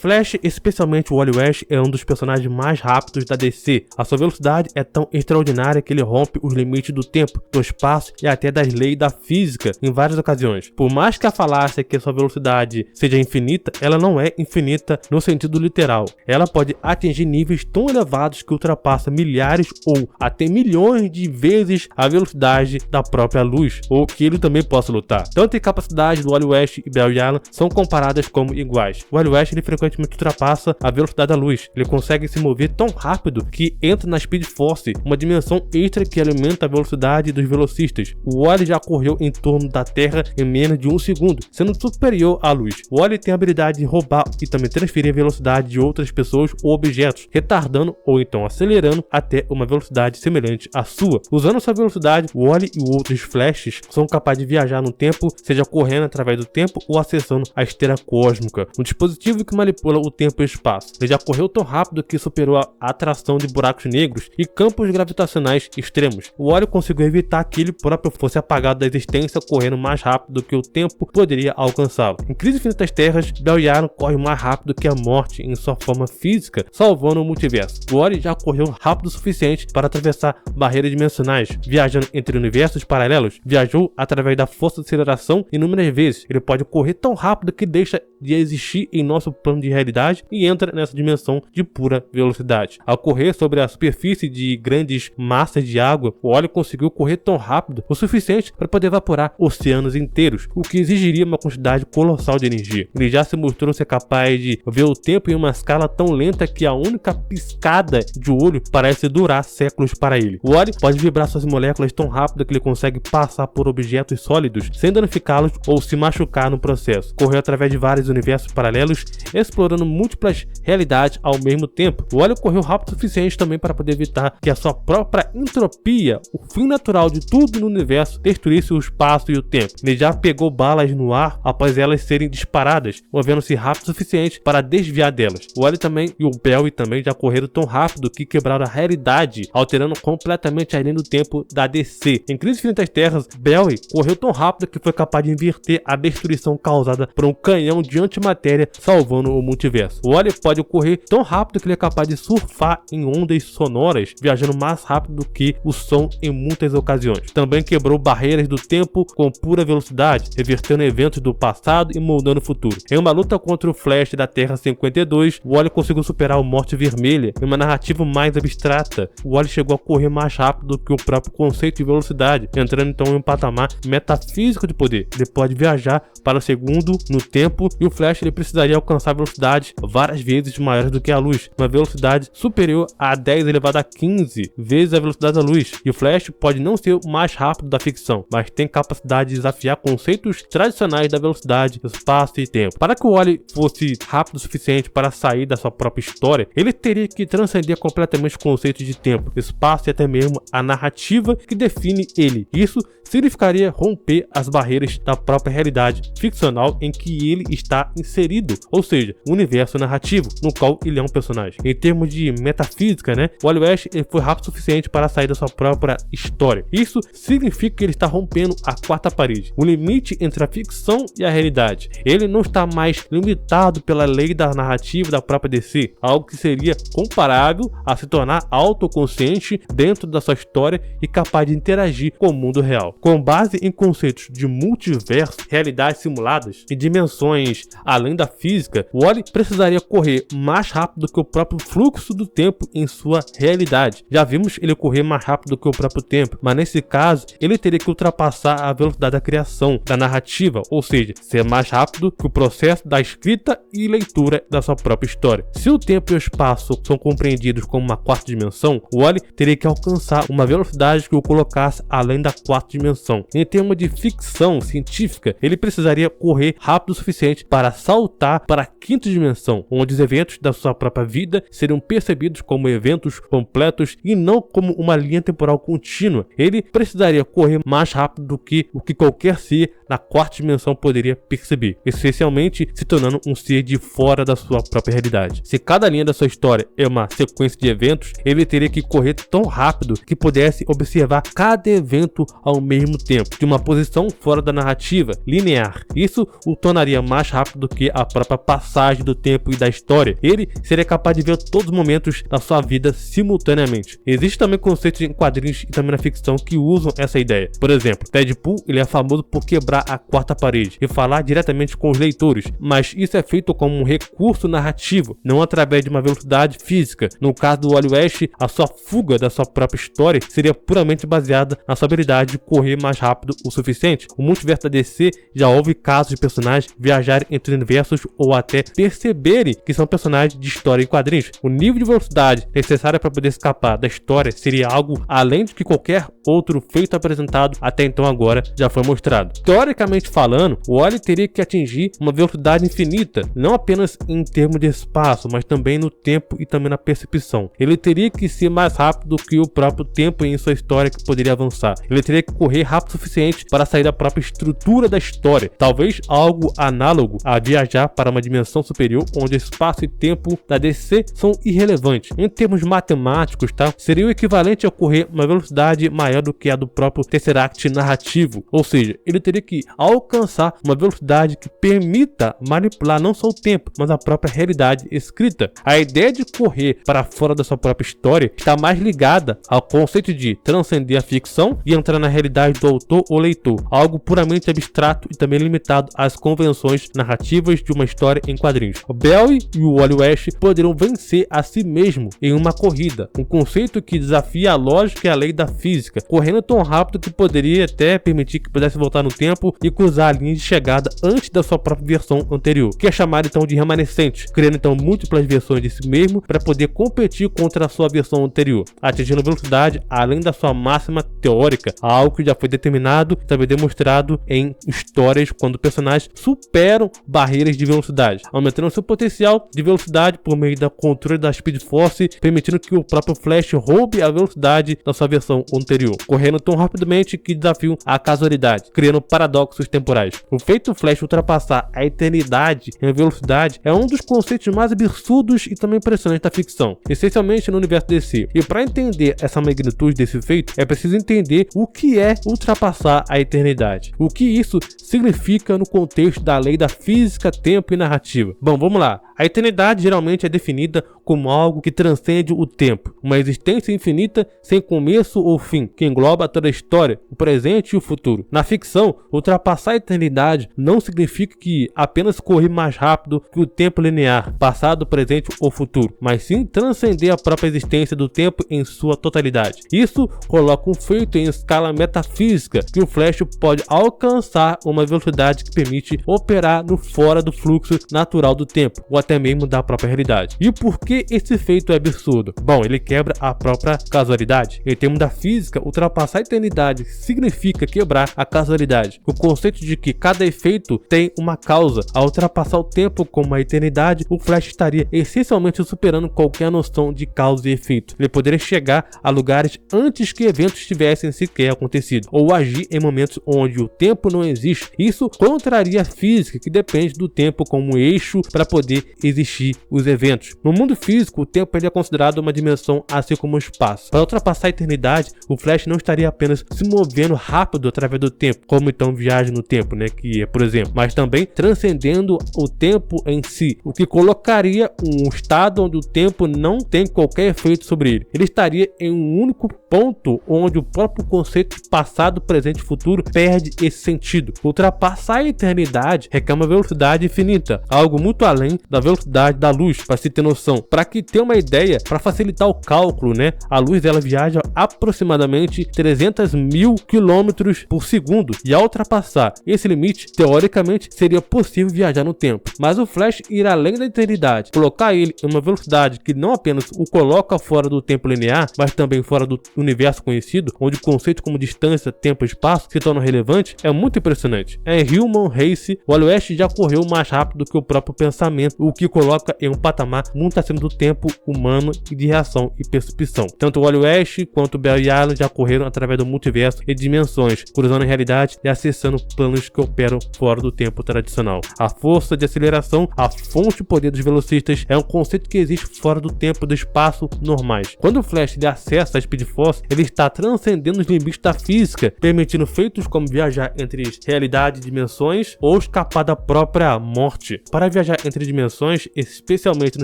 Flash, especialmente o Wally West, é um dos personagens mais rápidos da DC. A sua velocidade é tão extraordinária que ele rompe os limites do tempo, do espaço e até das leis da física em várias ocasiões. Por mais que a falácia que a sua velocidade seja infinita, ela não é infinita no sentido literal. Ela pode atingir níveis tão elevados que ultrapassa milhares ou até milhões de vezes a velocidade da própria luz, ou que ele também possa lutar. Tanto a capacidade do Wally West e Barry Allen são comparadas como iguais. O Wally West ele frequentemente ultrapassa a velocidade da luz. Ele consegue se mover tão rápido que entra na Speed Force, uma dimensão extra que alimenta a velocidade dos velocistas. O Wally já correu em torno da Terra em menos de 1 segundo, sendo superior à luz. O Wally tem a habilidade de roubar e também transferir a velocidade de outras pessoas ou objetos, retardando ou então acelerando até uma velocidade semelhante à sua. Usando sua velocidade, o Wally e outros Flashes são capazes de viajar no tempo, seja correndo através do tempo ou acessando a esteira cósmica, um dispositivo que manipula o tempo e o espaço. Ele já correu tão rápido que superou a atração de buracos negros e campos gravitacionais extremos. O Wally conseguiu evitar que ele próprio fosse apagado da existência, correndo mais rápido do que o tempo poderia alcançá-lo. Em Crise Infinitas Terras, Barry Allen corre mais rápido que a morte em sua forma física, salvando o multiverso. O Wally já correu rápido o suficiente para atravessar barreiras dimensionais, viajando entre universos paralelos. Viajou através da força de aceleração inúmeras vezes. Ele pode correr tão rápido que deixa de existir em nosso plano de realidade e entra nessa dimensão de pura velocidade. Ao correr sobre a superfície de grandes massas de água, o Wally conseguiu correr tão rápido o suficiente para poder evaporar oceanos inteiros, o que exigiria uma quantidade colossal de energia. Ele já se mostrou ser capaz de ver o tempo em uma escala tão lenta que a única piscada de olho parece durar séculos para ele. O Wally pode vibrar suas moléculas tão rápido que ele consegue passar por objetos sólidos sem danificá-los ou se machucar no processo. Correu através de vários universos paralelos, explorando múltiplas realidades ao mesmo tempo. O Wally correu rápido o suficiente também para poder evitar que a sua própria entropia, o fim natural de tudo no universo, destruísse o espaço e o tempo. Ele já pegou balas no ar após elas serem disparadas, movendo-se rápido o suficiente para desviar delas. O Wally também e o Barry também já correram tão rápido que quebraram a realidade, alterando completamente a linha do tempo da DC. Em Crise Infinitas Terras, Barry correu tão rápido que foi capaz de inverter a destruição causada por um canhão de antimatéria, salvando o multiverso. O Wally pode correr tão rápido que ele é capaz de surfar em ondas sonoras, viajando mais rápido do que o som em muitas ocasiões. Também quebrou barreiras do tempo com pura velocidade, revertendo eventos do passado e moldando o futuro. Em uma luta contra o Flash da Terra 52, o Wally conseguiu superar o Morte Vermelha. Em uma narrativa mais abstrata, o Wally chegou a correr mais rápido do que o próprio conceito de velocidade, entrando então em um patamar metafísico de poder. Ele pode viajar para o segundo no tempo e o Flash ele precisaria alcançar velocidades várias vezes maiores do que a luz, uma velocidade superior a 10 elevado a 15 vezes a velocidade da luz. E o Flash pode não ser o mais rápido da ficção, mas tem capacidade de desafiar conceitos tradicionais da velocidade, espaço e tempo. Para que o Wally fosse rápido o suficiente para sair da sua própria história, ele teria que transcender completamente os conceitos de tempo, espaço e até mesmo a narrativa que define ele. Isso significaria romper as barreiras da própria realidade ficcional em que ele está inserido, ou seja, o universo narrativo no qual ele é um personagem. Em termos de metafísica, o Wally West ele foi rápido o suficiente para sair da sua própria história. Isso significa que ele está rompendo a quarta parede, o limite entre a ficção e a realidade. Ele não está mais limitado pela lei da narrativa da própria DC, algo que seria comparável a se tornar autoconsciente dentro da sua história e capaz de interagir com o mundo real. Com base em conceitos de multiverso, realidades simuladas e dimensões além da física, o Wally precisaria correr mais rápido que o próprio fluxo do tempo em sua realidade. Já vimos ele correr mais rápido que o próprio tempo, mas nesse caso ele teria que ultrapassar a velocidade da criação, da narrativa, ou seja, ser mais rápido que o processo da escrita e leitura da sua própria história. Se o tempo e o espaço são compreendidos como uma quarta dimensão, o Wally teria que alcançar uma velocidade que o colocasse além da quarta dimensão. Em termos de ficção científica, ele precisaria correr rápido o suficiente para saltar para a quinta dimensão, onde os eventos da sua própria vida seriam percebidos como eventos completos e não como uma linha temporal contínua. Ele precisaria correr mais rápido do que o que qualquer ser na quarta dimensão poderia perceber, essencialmente se tornando um ser de fora da sua própria realidade. Se cada linha da sua história é uma sequência de eventos, ele teria que correr tão rápido que pudesse observar cada evento ao mesmo tempo, de uma posição fora da narrativa linear. Isso o tornaria mais rápido do que a própria passagem viagem do tempo e da história, ele seria capaz de ver todos os momentos da sua vida simultaneamente. Existem também conceitos em quadrinhos e também na ficção que usam essa ideia. Por exemplo, Deadpool ele é famoso por quebrar a quarta parede e falar diretamente com os leitores, mas isso é feito como um recurso narrativo, não através de uma velocidade física. No caso do Wally West, a sua fuga da sua própria história seria puramente baseada na sua habilidade de correr mais rápido o suficiente. O multiverso da DC já houve casos de personagens viajarem entre universos ou até perceberem que são personagens de história em quadrinhos. O nível de velocidade necessária para poder escapar da história seria algo além de que qualquer outro feito apresentado até então agora já foi mostrado. Teoricamente falando, o Wally teria que atingir uma velocidade infinita, não apenas em termos de espaço, mas também no tempo e também na percepção. Ele teria que ser mais rápido que o próprio tempo em sua história que poderia avançar. Ele teria que correr rápido o suficiente para sair da própria estrutura da história, talvez algo análogo a viajar para uma dimensão superior onde espaço e tempo da DC são irrelevantes. Em termos matemáticos, tá? Seria o equivalente a correr uma velocidade maior do que a do próprio Tesseract narrativo, ou seja, ele teria que alcançar uma velocidade que permita manipular não só o tempo, mas a própria realidade escrita. A ideia de correr para fora da sua própria história está mais ligada ao conceito de transcender a ficção e entrar na realidade do autor ou leitor, algo puramente abstrato e também limitado às convenções narrativas de uma história em quadrinhos. O Barry e o Wally West poderão vencer a si mesmo em uma corrida, um conceito que desafia a lógica e a lei da física, correndo tão rápido que poderia até permitir que pudesse voltar no tempo e cruzar a linha de chegada antes da sua própria versão anterior, que é chamada então de remanescente, criando então múltiplas versões de si mesmo para poder competir contra a sua versão anterior, atingindo velocidade além da sua máxima teórica, algo que já foi determinado e também demonstrado em histórias quando personagens superam barreiras de velocidade, aumentando seu potencial de velocidade por meio da controle da Speed Force, permitindo que o próprio Flash roube a velocidade da sua versão anterior, correndo tão rapidamente que desafiam a casualidade, criando paradoxos temporais. O feito Flash ultrapassar a eternidade em velocidade é um dos conceitos mais absurdos e também impressionantes da ficção, essencialmente no universo DC. E para entender essa magnitude desse feito, é preciso entender o que é ultrapassar a eternidade, o que isso significa no contexto da lei da física, tempo e narrativa. Bom, vamos lá. A eternidade geralmente é definida como algo que transcende o tempo, uma existência infinita sem começo ou fim, que engloba toda a história, o presente e o futuro. Na ficção, ultrapassar a eternidade não significa que apenas correr mais rápido que o tempo linear, passado, presente ou futuro, mas sim transcender a própria existência do tempo em sua totalidade. Isso coloca um feito em escala metafísica, que o Flash pode alcançar uma velocidade que permite operar no fora do fluxo natural do tempo, ou até mesmo da própria realidade. E por que esse feito é absurdo? Bom, ele quebra a própria casualidade. Em termos da física, ultrapassar a eternidade significa quebrar a casualidade. O conceito de que cada efeito tem uma causa. Ao ultrapassar o tempo como a eternidade, o Flash estaria essencialmente superando qualquer noção de causa e efeito. Ele poderia chegar a lugares antes que eventos tivessem sequer acontecido, ou agir em momentos onde o tempo não existe. Isso contraria a física, que depende do tempo como eixo para poder existir os eventos. No mundo físico, o tempo ele é considerado uma dimensão assim como o espaço. Para ultrapassar a eternidade, o Flash não estaria apenas se movendo rápido através do tempo, como então viagem no tempo, que é, por exemplo, mas também transcendendo o tempo em si, o que colocaria um estado onde o tempo não tem qualquer efeito sobre ele. Ele estaria em um único ponto onde o próprio conceito de passado, presente e futuro perde esse sentido. Ultrapassar a eternidade requer uma velocidade infinita, algo muito além da velocidade da luz, para se ter noção. Para que ter uma ideia, para facilitar o cálculo, a luz ela viaja aproximadamente 300 mil quilômetros por segundo, e ao ultrapassar esse limite, teoricamente seria possível viajar no tempo. Mas o Flash ir além da eternidade, colocar ele em uma velocidade que não apenas o coloca fora do tempo linear, mas também fora do universo conhecido, onde conceitos como distância, tempo e espaço se tornam relevantes, é muito impressionante. Em Human Race, o Wally West já correu mais rápido que o próprio pensamento, o que coloca em um patamar muito acima do tempo humano e de reação e percepção. Tanto o Wally West quanto o Barry Allen já correram através do multiverso e dimensões, cruzando a realidade e acessando planos que operam fora do tempo tradicional. A força de aceleração, a fonte de poder dos velocistas, é um conceito que existe fora do tempo e do espaço normais. Quando o Flash ele acessa a Speed Force, ele está transcendendo os limites da física, permitindo feitos como viajar entre realidade e dimensões ou escapar da própria morte. Para viajar entre dimensões, especialmente no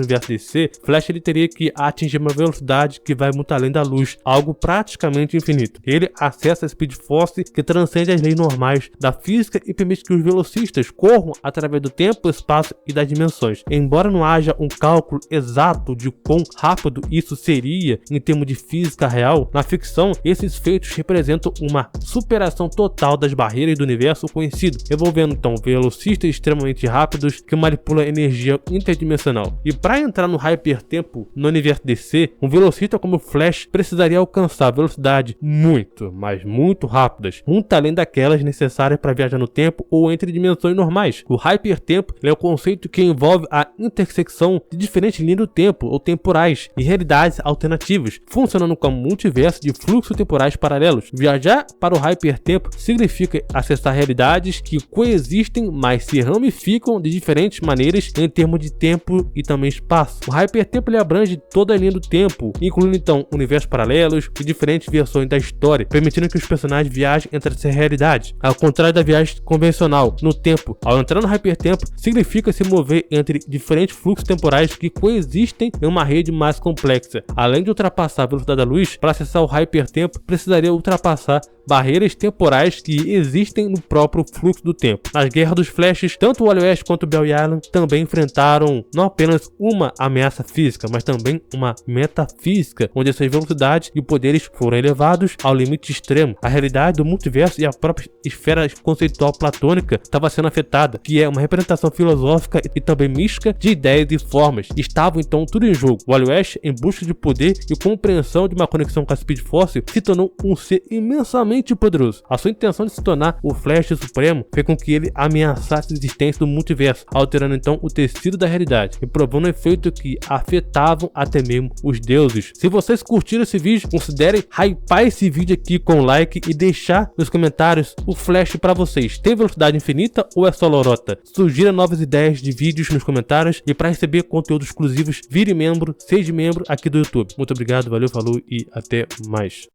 universo DC, Flash ele teria que atingir uma velocidade que vai muito além da luz, algo praticamente infinito. Ele acessa a Speed Force, que transcende as leis normais da física e permite que os velocistas corram através do tempo, espaço e das dimensões. Embora não haja um cálculo exato de quão rápido isso seria em termos de física real, na ficção esses feitos representam uma superação total das barreiras do universo conhecido, envolvendo então velocistas extremamente rápidos que manipulam energia interdimensional. E para entrar no hypertempo no universo DC, um velocista como o Flash precisaria alcançar velocidade muito, mas muito rápidas, muito além daquelas necessárias para viajar no tempo ou entre dimensões normais. O hypertempo é um conceito que envolve a intersecção de diferentes linhas do tempo ou temporais e realidades alternativas, funcionando como multiverso de fluxos temporais paralelos. Viajar para o hypertempo significa acessar realidades que coexistem, mas se ramificam de diferentes maneiras em termos de tempo e também espaço. O hypertempo ele abrange toda a linha do tempo, incluindo então universos paralelos e diferentes versões da história, permitindo que os personagens viajem entre essas realidades. Ao contrário da viagem convencional no tempo, ao entrar no hypertempo significa se mover entre diferentes fluxos temporais que coexistem em uma rede mais complexa. Além de ultrapassar a velocidade da luz, para acessar o hypertempo precisaria ultrapassar barreiras temporais que existem no próprio fluxo do tempo. Nas guerras dos Flashes, tanto o Wally West quanto o Barry Allen também enfrentaram não apenas uma ameaça física, mas também uma metafísica, onde essas velocidades e poderes foram elevados ao limite extremo. A realidade do multiverso e a própria esfera conceitual platônica estava sendo afetada, que é uma representação filosófica e também mística de ideias e formas. Estavam então tudo em jogo. O Wally West, em busca de poder e compreensão de uma conexão com a Speed Force, se tornou um ser imensamente poderoso. A sua intenção de se tornar o Flash Supremo fez com que ele ameaçasse a existência do multiverso, alterando então o tecido da realidade e provando um efeito que afetavam até mesmo os deuses. Se vocês curtiram esse vídeo, considerem hypar esse vídeo aqui com like e deixar nos comentários o Flash para vocês. Tem velocidade infinita ou é só lorota? Sugira novas ideias de vídeos nos comentários e para receber conteúdos exclusivos, vire membro, seja membro aqui do YouTube. Muito obrigado, valeu, falou e até mais.